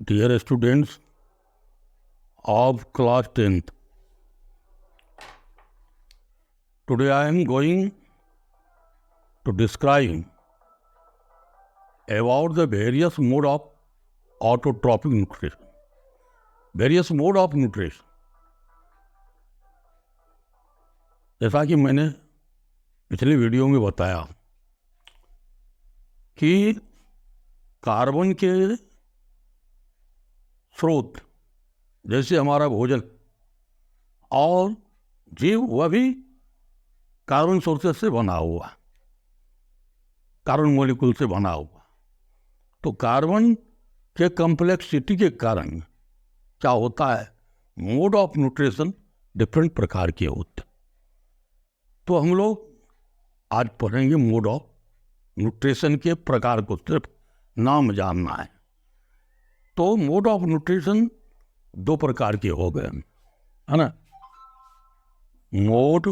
Dear students of class 10th, today I am going to describe about the various mode of autotrophic nutrition. Various mode of nutrition. जैसा कि मैंने पिछले video में बताया कि carbon के स्रोत जैसे हमारा भोजन और जीव वह भी कार्बन सोर्सेस से बना हुआ, कार्बन मॉलिक्यूल से बना हुआ। तो कार्बन के कॉम्प्लेक्सिटी के कारण क्या होता है, मोड ऑफ न्यूट्रिशन डिफरेंट प्रकार के होते। तो हम लोग आज पढ़ेंगे मोड ऑफ न्यूट्रिशन के प्रकार को, सिर्फ नाम जानना है। तो मोड ऑफ न्यूट्रिशन दो प्रकार के हो गए, है ना। मोड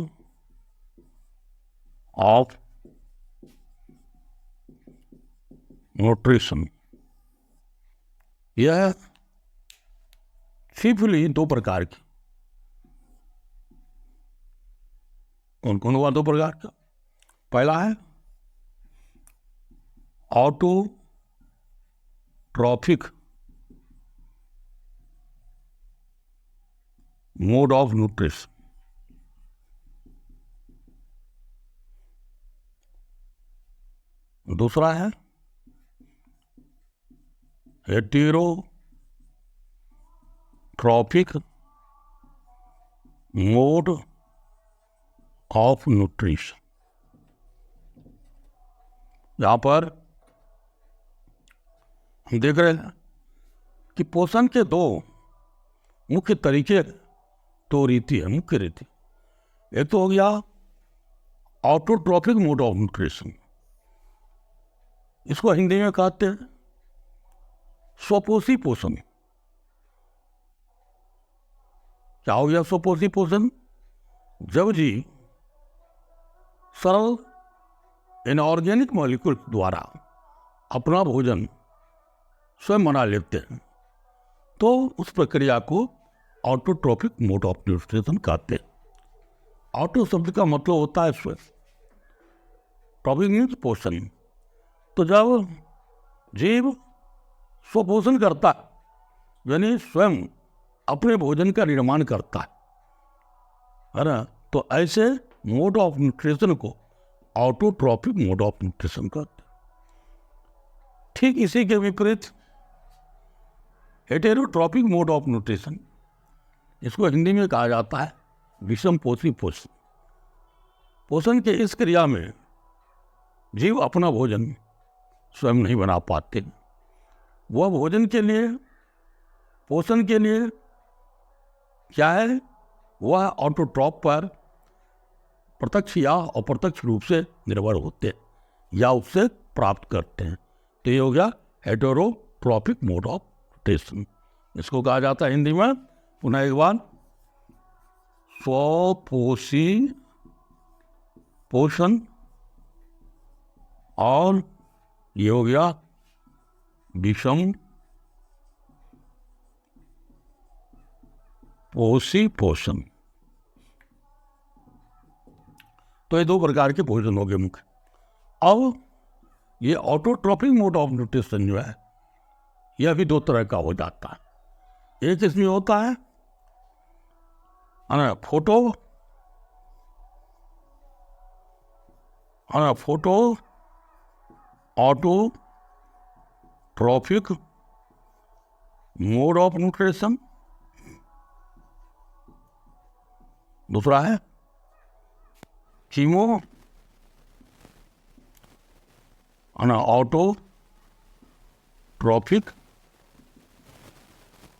ऑफ न्यूट्रिशन यह सिंपली दो प्रकार के। कौन कौन हुआ दो प्रकार का? पहला है ऑटोट्रॉफिक मोड ऑफ न्यूट्रिशन, दूसरा है हेटेरोट्रॉफिक मोड ऑफ न्यूट्रिशन। यहां पर हम देख रहे हैं कि पोषण के दो मुख्य तरीके, दो रीति है, मुख्य रीति। एक तो हो गया ऑटोट्रॉफिक मोड ऑफ न्यूट्रिशन, इसको हिंदी में कहते हैं स्वपोषी पोषण। क्या हो गया स्वपोषी पोषण? जब जीव सरल इनऑर्गेनिक मॉलिक्यूल द्वारा अपना भोजन स्वयं बना लेते हैं, तो उस प्रक्रिया को ऑटोट्रॉफिक मोड ऑफ न्यूट्रिशन कहते हैं। ऑटो शब्द का मतलब होता है स्वयं, ट्रॉफिक मीन्स पोषण। तो जब जीव स्वपोषण करता है, यानी स्वयं अपने भोजन का निर्माण करता है ना, तो ऐसे मोड ऑफ न्यूट्रिशन को ऑटोट्रॉफिक मोड ऑफ न्यूट्रिशन कहते हैं। ठीक इसी के विपरीत हेटेरोट्रॉफिक मोड ऑफ न्यूट्रिशन, इसको हिंदी में कहा जाता है विषम पोषी पोषण। पोषण के इस क्रिया में जीव अपना भोजन स्वयं नहीं बना पाते, वह भोजन के लिए, पोषण के लिए क्या है, वह ऑटोट्रॉफ पर प्रत्यक्ष या अप्रत्यक्ष रूप से निर्भर होते हैं या उससे प्राप्त करते हैं। तो ये हो गया हेटेरोट्रॉफिक मोड ऑफ न्यूट्रिशन। इसको कहा जाता है हिंदी में, पुनः एक बार, स्वपोषी पोषण, और ये हो गया विषम पोषी पोषण। तो ये दो प्रकार के भोजन हो गए मुख्य। अब ये ऑटोट्रॉफिक मोड ऑफ न्यूट्रिशन जो है, यह भी दो तरह का हो जाता है। एक इसमें होता है photo autotrophic mode of nutrition, दूसरा है chemo autotrophic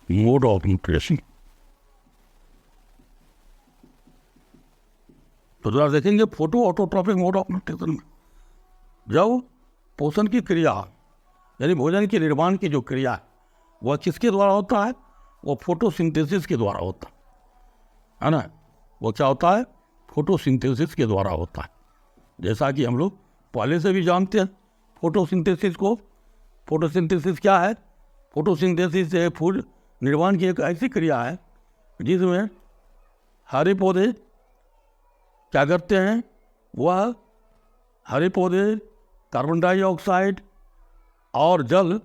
mode of nutrition. तो जरा देखेंगे photo autotrophic mode of nutrition में, जब पोषण की क्रिया यानी भोजन के निर्माण की जो क्रिया है वह किसके द्वारा होता है, वो फोटोसिंथेसिस के द्वारा होता है ना। वो क्या होता है, फोटोसिंथेसिस के द्वारा होता है। जैसा कि हम लोग पहले से भी जानते हैं फोटोसिंथेसिस को। फोटोसिंथेसिस क्या है? फोटोसिंथेसिस से फूड निर्माण की एक ऐसी क्रिया है जिसमें हरे पौधे क्या करते हैं, वह हरे पौधे कार्बन डाइऑक्साइड और जल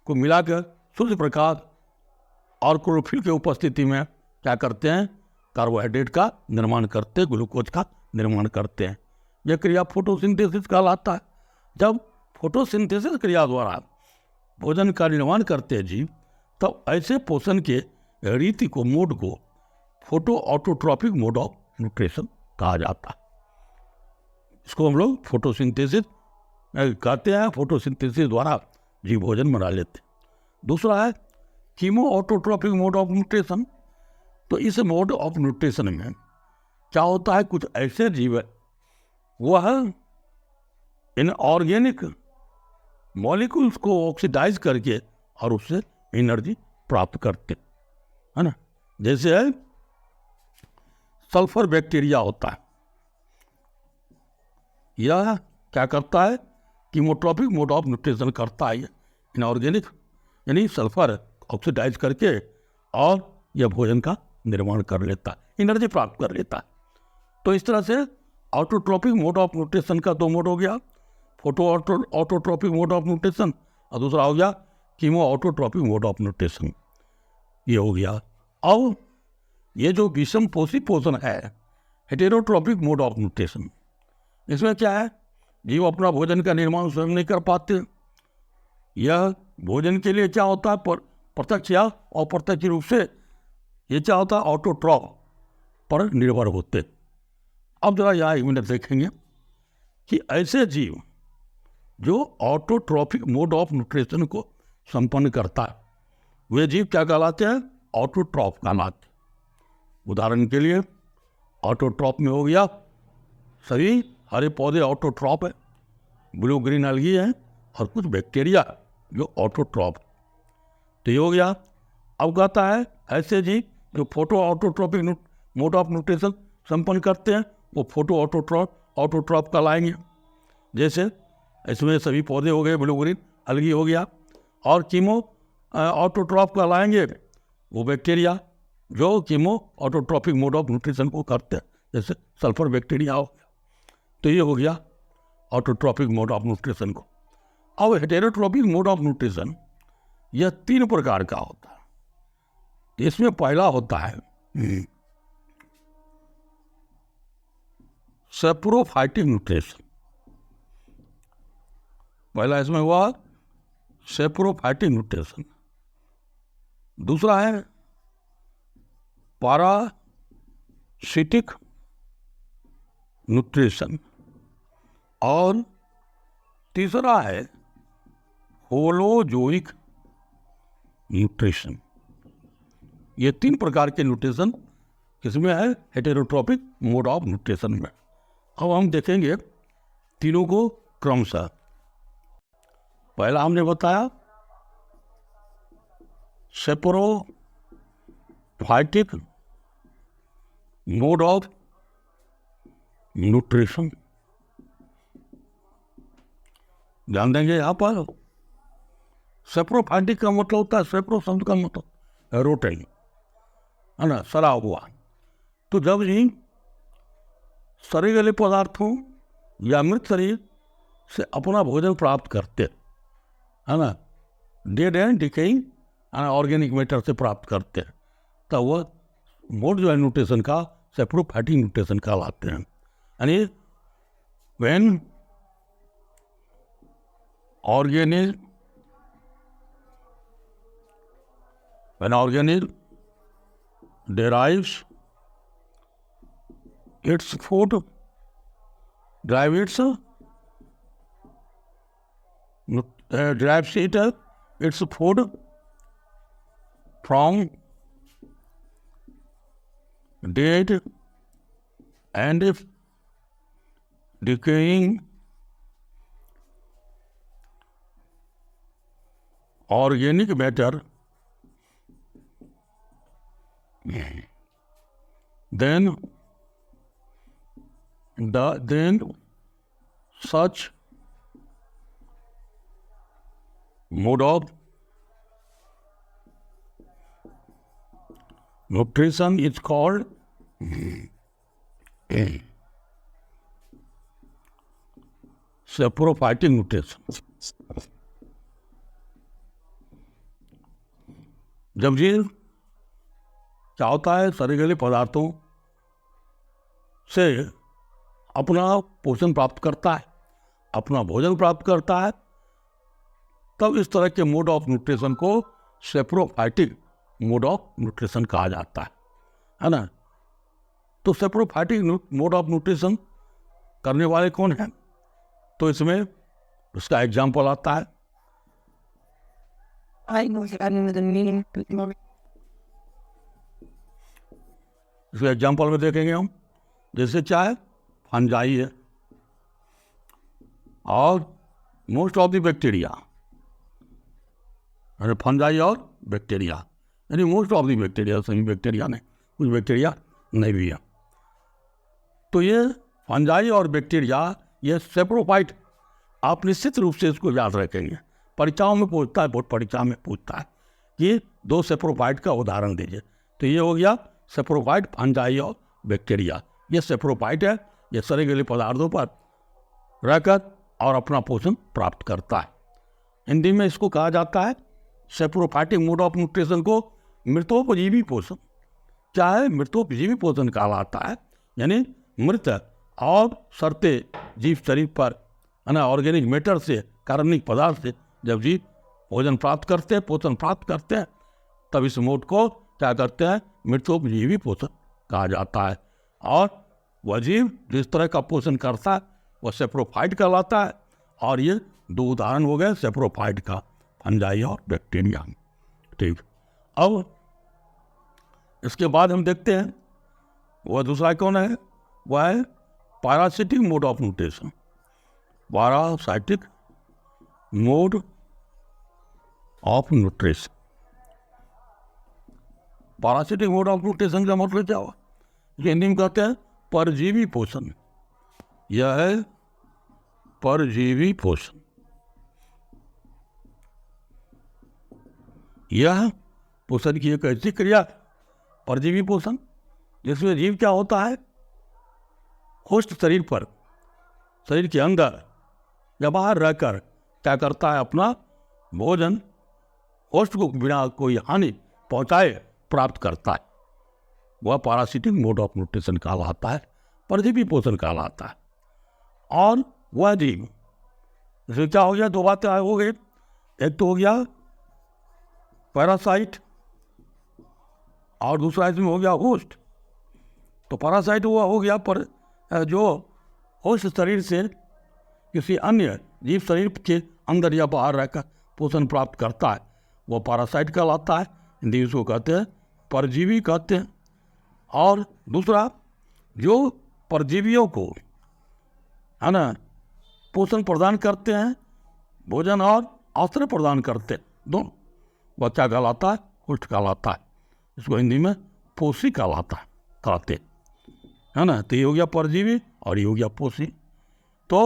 को मिलाकर सूर्य प्रकाश और क्लोरोफिल की उपस्थिति में क्या करते हैं, कार्बोहाइड्रेट का निर्माण करते हैं, ग्लूकोज का निर्माण करते हैं। यह क्रिया फोटोसिंथेसिस कहलाता है। जब फोटोसिंथेसिस क्रिया द्वारा भोजन का निर्माण करते हैं जीव, तब ऐसे पोषण के रीति को, मोड को photo autotrophic mode of nutrition कहा जाता है। इसको हम लोग फोटोसिंथेसिस कहते हैं। फोटोसिंथेसिस द्वारा जीव भोजन बना लेते हैं। दूसरा है chemo autotrophic mode of nutrition. तो इस मोड ऑफ न्यूट्रिशन में क्या होता है, कुछ ऐसे जीव है वह इन ऑर्गेनिक मॉलिक्यूल्स को ऑक्सीडाइज करके और उससे एनर्जी प्राप्त करते हैं, है ना। जैसे है सल्फर बैक्टीरिया होता है, यह क्या करता है, कीमोट्रॉपिक मोड ऑफ न्यूट्रिशन करता है इनऑर्गेनिक, यानी सल्फर ऑक्सीडाइज करके और यह भोजन का निर्माण कर लेता है, एनर्जी प्राप्त कर लेता है। तो इस तरह से ऑटोट्रॉपिक मोड ऑफ न्यूट्रिशन का दो मोड हो गया, photo autotrophic mode of nutrition, और दूसरा हो गया chemo autotrophic mode of nutrition, ये हो गया। और ये जो विषम पोषी पोषण है, हेटेरोट्रॉपिक मोड ऑफ न्यूट्रिशन, इसमें क्या है, जीव अपना भोजन का निर्माण स्वयं नहीं कर पाते। यह भोजन के लिए क्या होता है, प्रत्यक्ष या अप्रत्यक्ष रूप से ये क्या होता है, ऑटोट्रॉप पर निर्भर होते। अब जरा यहाँ एक मिनट देखेंगे कि ऐसे जीव जो ऑटोट्रॉपिक मोड ऑफ न्यूट्रिशन को संपन्न करता है, वे जीव क्या कहलाते हैं, ऑटोट्रॉप कहलाते। उदाहरण के लिए ऑटोट्रॉप में हो गया, सभी हरे पौधे ऑटोट्रॉप है, ब्लू ग्रीन अलगी है, और कुछ बैक्टीरिया जो ऑटोट्रॉप। तो ये हो गया। अब कहता है ऐसे जीव जो photo autotrophic mode of nutrition संपन्न करते हैं, वो फोटो ऑटोट्रॉप कहलाएंगे। जैसे इसमें सभी पौधे हो गए, ब्लू ग्रीन अलगी हो गया। और कीमो ऑटोट्रॉप कहलाएंगे वो बैक्टीरिया जो chemo autotrophic mode of nutrition को करते हैं, जैसे सल्फर बैक्टीरिया हो गया। तो ये हो गया ऑटोट्रॉपिक मोड ऑफ न्यूट्रिशन को। अब हेटेरोट्रॉपिक मोड ऑफ न्यूट्रिशन यह 3 प्रकार का होता है। इसमें पहला होता है सेप्रोफाइटिक न्यूट्रिशन। पहला इसमें हुआ सेप्रोफाइटिक न्यूट्रिशन। दूसरा है पैरासिटिक न्यूट्रिशन, और तीसरा है होलोजोइक न्यूट्रिशन। ये 3 प्रकार के न्यूट्रिशन किसमें है, हेटेरोट्रॉपिक मोड ऑफ न्यूट्रिशन में। अब हम देखेंगे तीनों को क्रमशः। पहला हमने बताया सेप्रोफाइटिक मोड ऑफ न्यूट्रिशन। ध्यान देंगे यहाँ पर, सेप्रोफाइटिक का मतलब होता है, सेप्रो शब्द का मतलब रोटेन, है ना, सड़ा हुआ। तो जब ही सड़े गले पदार्थों या मृत शरीर से अपना भोजन प्राप्त करते, है ना, dead and decaying organic matter से प्राप्त करते हैं, तब वह मोड जो है न्यूट्रिशन का सेप्रोफाइटिक न्यूट्रिशन कहलाते हैं। यानी when organism derives its food, derives its food from dead and decaying organic matter, then such mode of nutrition is called saprophytic nutrition. जब जीव क्या होता है, शरीर पदार्थों से अपना पोषण प्राप्त करता है, अपना भोजन प्राप्त करता है, तब इस तरह के मोड ऑफ न्यूट्रिशन को सेप्रोफाइटिक मोड ऑफ न्यूट्रिशन कहा जाता है ना। तो सेप्रोफाइटिक मोड ऑफ न्यूट्रिशन करने वाले कौन हैं? तो इसमें उसका एग्जाम्पल आता है। इसके एग्जाम्पल में देखेंगे हम, जैसे चाहे फंजाई है और most of the bacteria, fungi और बैक्टीरिया, यानी मोस्ट ऑफ द बैक्टीरिया, सभी बैक्टीरिया नहीं, कुछ बैक्टीरिया नहीं भी है। तो ये फंजाई और बैक्टीरिया, ये सेप्रोफाइट, आप निश्चित रूप से इसको याद रखेंगे। परीक्षाओं में पूछता है, बोर्ड परीक्षा में पूछता है कि दो सेप्रोफाइट का उदाहरण दीजिए। तो ये हो गया सेप्रोफाइट, फंजाई और बैक्टीरिया। ये सेप्रोफाइट है, ये सड़े पदार्थों पर रहकर और अपना पोषण प्राप्त करता है। हिंदी में इसको कहा जाता है, सेप्रोफाइटिक मोड ऑफ न्यूट्रिशन को मृतोपजीवी पोषण, चाहे मृतोपजीवी पोषण कहलाता है, यानी मृत और सड़ते जीव शरीर पर, है ना, ऑर्गेनिक मैटर से, कार्बनिक पदार्थ से जब जीव भोजन प्राप्त करते हैं, पोषण प्राप्त करते हैं, तब इस मोड को क्या करते हैं, मृतोपजीवी पोषण कहा जाता है। और वह जीव जिस तरह का पोषण करता है वह सेप्रोफाइट कहलाता है। और ये दो उदाहरण हो गए सेप्रोफाइट का, फंजाई और बैक्टीरिया। ठीक, अब इसके बाद हम देखते हैं वह दूसरा कौन है, वह है parasitic mode of nutrition. Parasitic mode of nutrition, parasitic mode of nutrition का मतलब क्या हुआ, हिंदी में कहते हैं परजीवी पोषण। यह है परजीवी पोषण। यह पोषण की एक ऐसी क्रिया, परजीवी पोषण, जिसमें जीव क्या होता है, होस्ट शरीर पर, शरीर के अंदर या बाहर रहकर क्या करता है, अपना भोजन होस्ट को बिना कोई हानि पहुंचाए प्राप्त करता है। वह पैरासिटिक मोड ऑफ न्यूट्रिशन कहलाता है, परजीवी पोषण कहलाता है। और वह जीव, इसमें क्या हो गया, दो बातें हो गई। एक तो हो गया पैरासाइट और दूसरा इसमें हो गया होस्ट। तो पैरासाइट हुआ हो गया पर जो होस्ट शरीर से किसी अन्य जीव शरीर के अंदर या बाहर रहकर पोषण प्राप्त करता है, वो पैरासाइट कहलाता है। हिंदी उसको कहते हैं परजीवी कहते हैं। और दूसरा जो परजीवियों को, है ना, पोषण प्रदान करते हैं, भोजन और आश्रय प्रदान करते हैं, दोनों, वह क्या कहलाता है, होस्ट कहलाता है। इसको हिंदी में पोषी कहलाता है, कहते है ना। तो ये हो गया परजीवी और ये हो गया पोषी। तो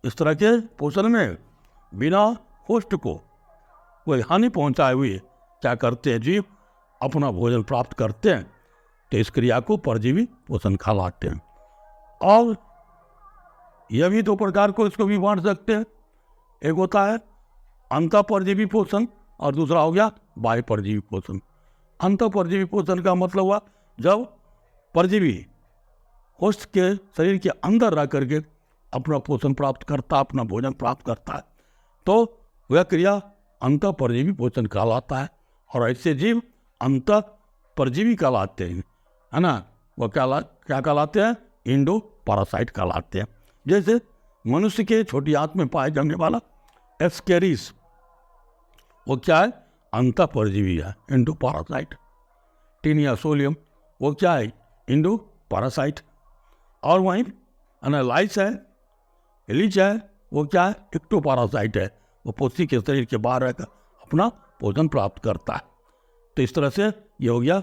इस तरह के पोषण में बिना होस्ट को कोई हानि पहुंचाए हुए क्या करते हैं, जीव अपना भोजन प्राप्त करते हैं। तो इस क्रिया को परजीवी पोषण कहलाते हैं। और यह भी दो प्रकार को इसको भी बांट सकते हैं। एक होता है अंतःपरजीवी पोषण और दूसरा हो गया बाह्य परजीवी पोषण। अंतःपरजीवी पोषण का मतलब हुआ जब परजीवी होस्ट के शरीर के अंदर रह करके अपना पोषण प्राप्त करता, अपना भोजन प्राप्त करता है, तो वह क्रिया अंतःपरजीवी पोषण कहलाता है। और ऐसे जीव अंतःपरजीवी कहलाते हैं, है ना। वह क्या कहलाते हैं, इंडो पैरासाइट कहलाते हैं। जैसे मनुष्य के छोटी आंत में पाए जाने वाला एस्केरिस, वो क्या है, अंतःपरजीवी है, इंडो पैरासाइट। टीनिया सोलियम, वो क्या है, इंडो पैरासाइट। और वहीं एनालाइस है, एलिच है, वो क्या है, एक्टो पैरासाइट है। वो पोषी के शरीर के बाहर रहकर अपना भोजन प्राप्त करता है। तो इस तरह से ये हो गया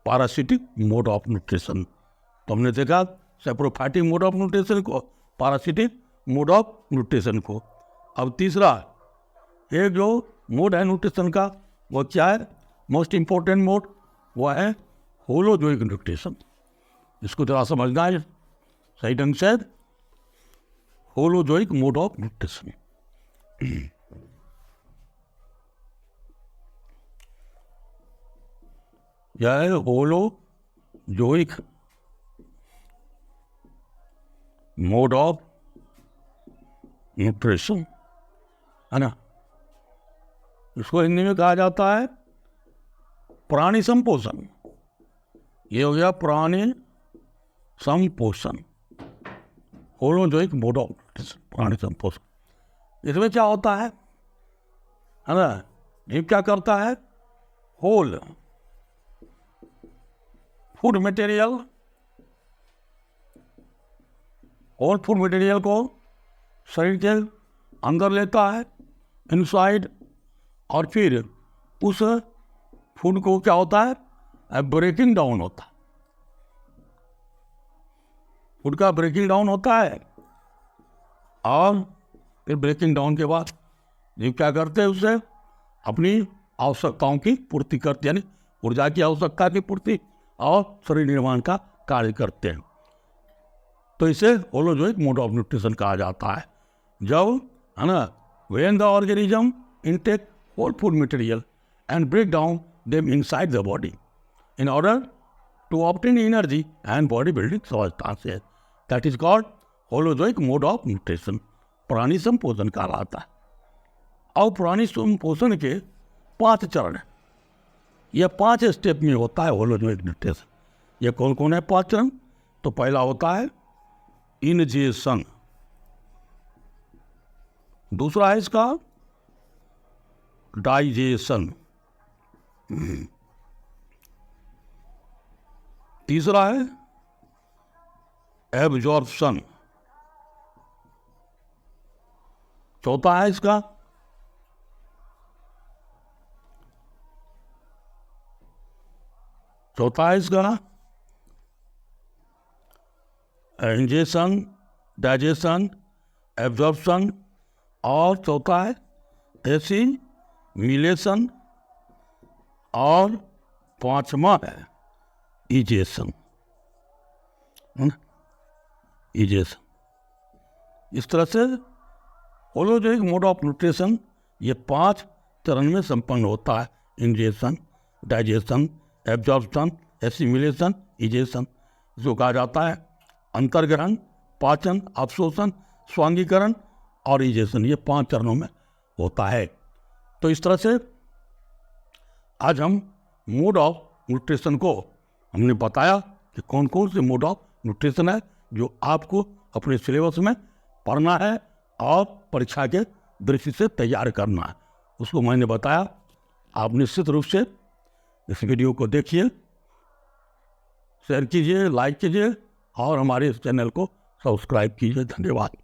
पैरासिटिक मोड ऑफ न्यूट्रिशन। तो हमने देखा सेप्रोफाइटिक मोड ऑफ न्यूट्रिशन को, पैरासिटिक मोड ऑफ न्यूट्रिशन को। अब तीसरा एक जो मोड है न्यूट्रिशन का, वो क्या है, मोस्ट इम्पोर्टेंट मोड, वह है होलोजोइक न्यूट्रिशन। इसको जरा समझना है सही ढंग से, होलोजोइक मोड ऑफ न्यूट्रिशन। यह है होलोजोइक मोड ऑफ न्यूट्रिशन, है ना। इसको हिंदी में कहा जाता है प्राणी संपोषण। ये हो गया प्राणी संपोषण, होलोजोइक मोड ऑफ न्यूट्रिशन, प्राणी संपोषण। इसमें क्या होता है ना, जीव क्या करता है, whole food material, whole food material को शरीर के अंदर लेता है, इनसाइड, और फिर उस फूड को क्या होता है, ब्रेकिंग डाउन होता है, फूड का ब्रेकिंग डाउन होता है, और फिर ब्रेकिंग डाउन के बाद जीव क्या करते हैं, उससे अपनी आवश्यकताओं की पूर्ति करते हैं, यानी ऊर्जा की आवश्यकता की पूर्ति और शरीर निर्माण का कार्य करते हैं। तो इसे होलोजोइक मोड ऑफ न्यूट्रिशन कहा जाता है। जब, है ना, when the organism intake whole food material and break down them inside the body in order to obtain energy and body building substances, that is called holozoic mode of nutrition, प्राणी संपोषण कहलाता है। और प्राणी संपोषण के 5 चरण हैं। यह 5 स्टेप में होता है होलोजोइक न्यूट्रिशन। ये कौन कौन है 5 चरण? तो पहला होता है इनजेशन, दूसरा है इसका डाइजेशन, तीसरा है एब्जॉर्प्शन, चौथा है इसका इंजेशन, डाइजेशन, एब्जॉर्प्शन, और चौथा है एसिमिलेशन, और 5वां है इजेशन, इस तरह से होलोजोइक मोड ऑफ न्यूट्रिशन ये 5 चरण में संपन्न होता है। Ingestion, digestion, absorption, assimilation, egestion. जो कहा जाता है अंतर्ग्रहण, पाचन, अवशोषण, स्वांगीकरण और इजेशन, ये 5 चरणों में होता है। तो इस तरह से आज हम मोड ऑफ न्यूट्रिशन को हमने बताया कि कौन कौन से मोड ऑफ न्यूट्रिशन है जो आपको अपने सिलेबस में पढ़ना है और परीक्षा के दृष्टि से तैयार करना है, उसको मैंने बताया। आप निश्चित रूप से इस वीडियो को देखिए, शेयर कीजिए, लाइक कीजिए और हमारे इस चैनल को सब्सक्राइब कीजिए। धन्यवाद।